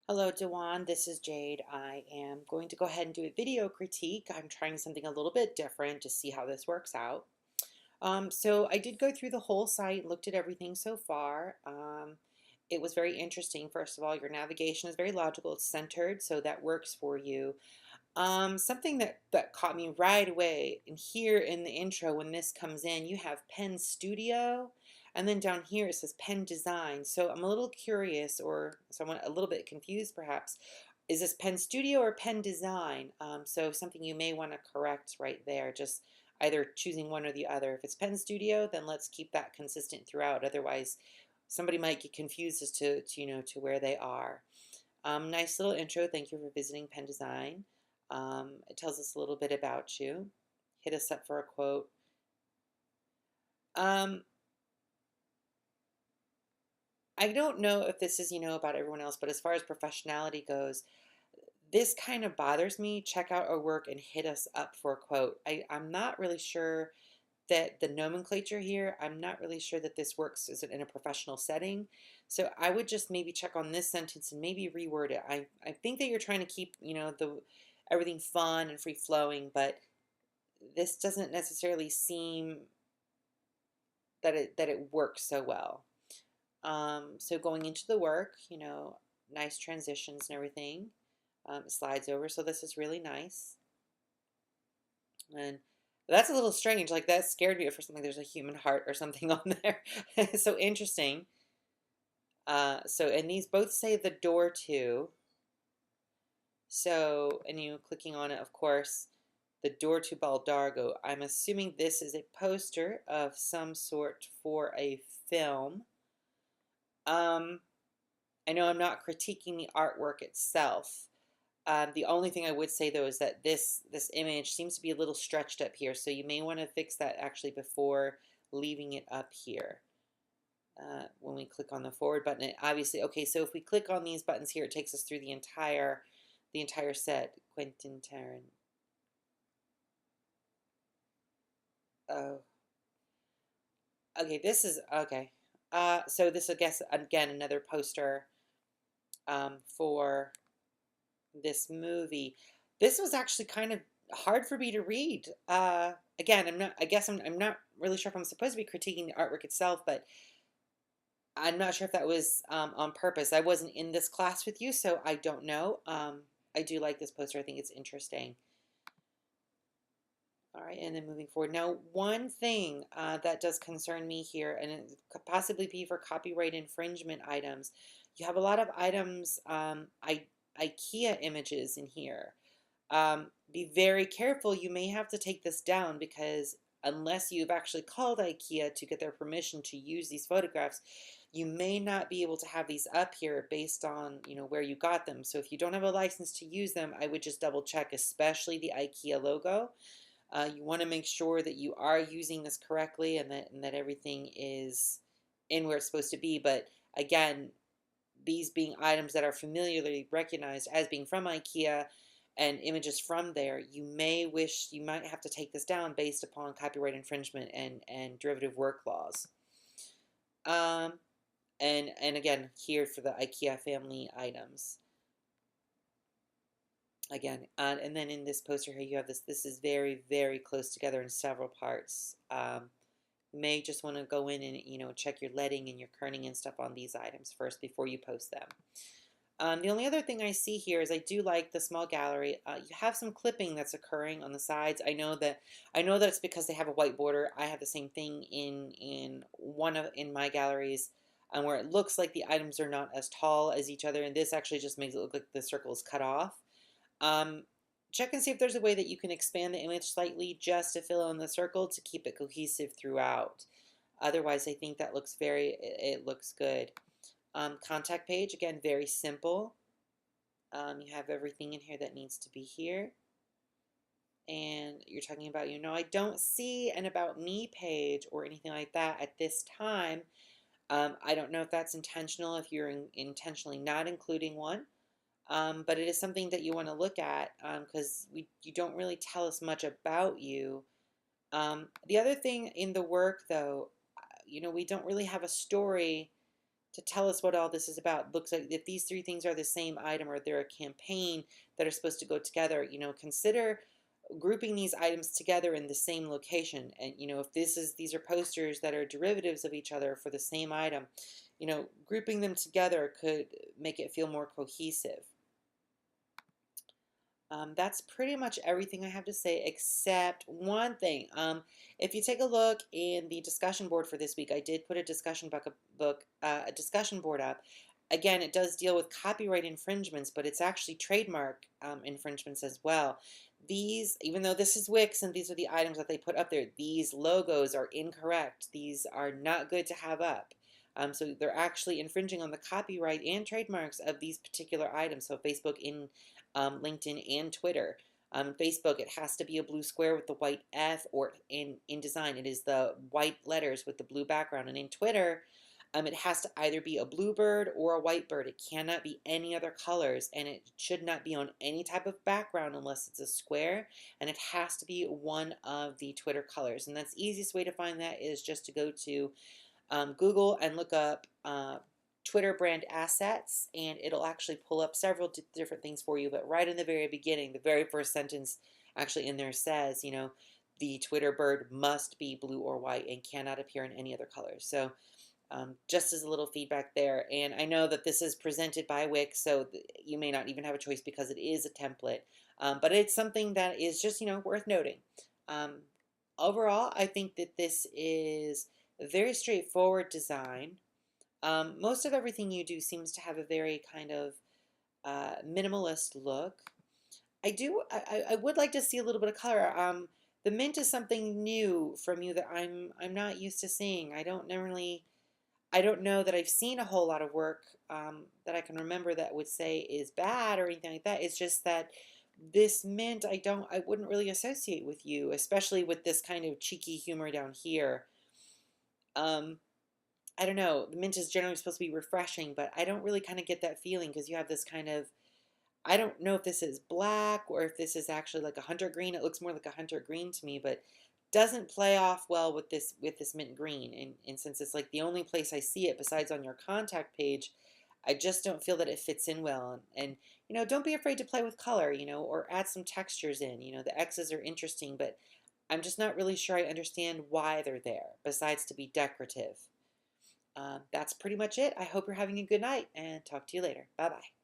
Hello, Dejuan. This is Jade. I am going to go ahead and do a video critique. I'm trying something a little bit different to see how this works out. So I did go through the whole site, looked at everything so far. It was very interesting. First of all, your navigation is very logical. It's centered, so that works for you. Something that caught me right away, and here in the intro, when this comes in, you have Penn Studio, and then down here it says Penn Design. So I'm a little curious, or someone a little bit confused perhaps. Is this Penn Studio or Penn Design? So something you may want to correct right there, just either choosing one or the other. If it's Penn Studio, then let's keep that consistent throughout. Otherwise, somebody might get confused as to where they are. Nice little intro. Thank you for visiting Penn Design. It tells us a little bit about you. Hit us up for a quote. Um, I don't know if this is, about everyone else, but as far as professionality goes, this kind of bothers me. Check out our work and hit us up for a quote. I'm not really sure that the nomenclature here, I'm not really sure that this works as in a professional setting. So I would just maybe check on this sentence and maybe reword it. I think that you're trying to keep, everything fun and free flowing, but this doesn't necessarily seem that it works so well. So going into the work, nice transitions and everything. It slides over, so this is really nice. And that's a little strange. Like that scared me at first. Like there's a human heart or something on there. So interesting. And these both say the door to. So, and you clicking on it, of course, the door to Baldargo. I'm assuming this is a poster of some sort for a film. I know I'm not critiquing the artwork itself. The only thing I would say though is that this image seems to be a little stretched up here, so you may want to fix that actually before leaving it up here. When we click on the forward button, it obviously, okay, so if we click on these buttons here, it takes us through the entire set. Quentin Tarrant. Oh, okay, this is okay. So this, I guess, again, another poster for this movie. This was actually kind of hard for me to read. Again, I'm not. I guess I'm not really sure if I'm supposed to be critiquing the artwork itself, but I'm not sure if that was on purpose. I wasn't in this class with you, so I don't know. I do like this poster. I think it's interesting. All right, and then moving forward. Now, one thing that does concern me here, and it could possibly be for copyright infringement items, you have a lot of items, IKEA images in here. Be very careful. You may have to take this down because unless you've actually called IKEA to get their permission to use these photographs, you may not be able to have these up here based on where you got them. So if you don't have a license to use them, I would just double check, especially the IKEA logo. You want to make sure that you are using this correctly and that everything is in where it's supposed to be. But again, these being items that are familiarly recognized as being from IKEA and images from there, you might have to take this down based upon copyright infringement and derivative work laws. And again, here for the IKEA family items. Again, and then in this poster here, you have this is very, very close together in several parts. You may just want to go in and, check your leading and your kerning and stuff on these items first before you post them. The only other thing I see here is I do like the small gallery. You have some clipping that's occurring on the sides. I know that it's because they have a white border. I have the same thing in my galleries, where it looks like the items are not as tall as each other, and this actually just makes it look like the circle is cut off. Check and see if there's a way that you can expand the image slightly just to fill in the circle to keep it cohesive throughout. Otherwise, I think that looks it looks good. Contact page, again, very simple. You have everything in here that needs to be here. And you're talking about, I don't see an about me page or anything like that at this time. I don't know if that's intentional, if you're intentionally not including one. But it is something that you want to look at because you don't really tell us much about you. The other thing in the work, though, we don't really have a story to tell us what all this is about. Looks like if these three things are the same item or they're a campaign that are supposed to go together, consider grouping these items together in the same location. And if these are posters that are derivatives of each other for the same item, grouping them together could make it feel more cohesive. That's pretty much everything I have to say except one thing. If you take a look in the discussion board for this week, I did put a discussion a discussion board up. Again, it does deal with copyright infringements, but it's actually trademark infringements as well. These, even though this is Wix and these are the items that they put up there, these logos are incorrect. These are not good to have up. So they're actually infringing on the copyright and trademarks of these particular items. So Facebook, LinkedIn, and Twitter. Facebook, it has to be a blue square with the white F, or in design, it is the white letters with the blue background. And in Twitter, it has to either be a blue bird or a white bird. It cannot be any other colors, and it should not be on any type of background unless it's a square, and it has to be one of the Twitter colors. And that's the easiest way to find that is just to go to Google and look up Twitter brand assets, and it'll actually pull up several different things for you. But right in the very beginning, the very first sentence actually in there says, the Twitter bird must be blue or white and cannot appear in any other colors. So just as a little feedback there. And I know that this is presented by Wix, so you may not even have a choice because it is a template. But it's something that is just, worth noting. Overall, I think that this is a very straightforward design. Most of everything you do seems to have a very kind of minimalist look. I would like to see a little bit of color. The mint is something new from you that I'm not used to seeing. I don't know that I've seen a whole lot of work that I can remember that would say is bad or anything like that. It's just that this mint I wouldn't really associate with you, especially with this kind of cheeky humor down here. I don't know, the mint is generally supposed to be refreshing, but I don't really kind of get that feeling because you have this kind of, I don't know if this is black or if this is actually like a hunter green. It looks more like a hunter green to me, but doesn't play off well with this mint green. And since it's like the only place I see it besides on your contact page, I just don't feel that it fits in well. And don't be afraid to play with color, or add some textures in. The X's are interesting, but I'm just not really sure I understand why they're there, besides to be decorative. That's pretty much it. I hope you're having a good night, and talk to you later. Bye-bye.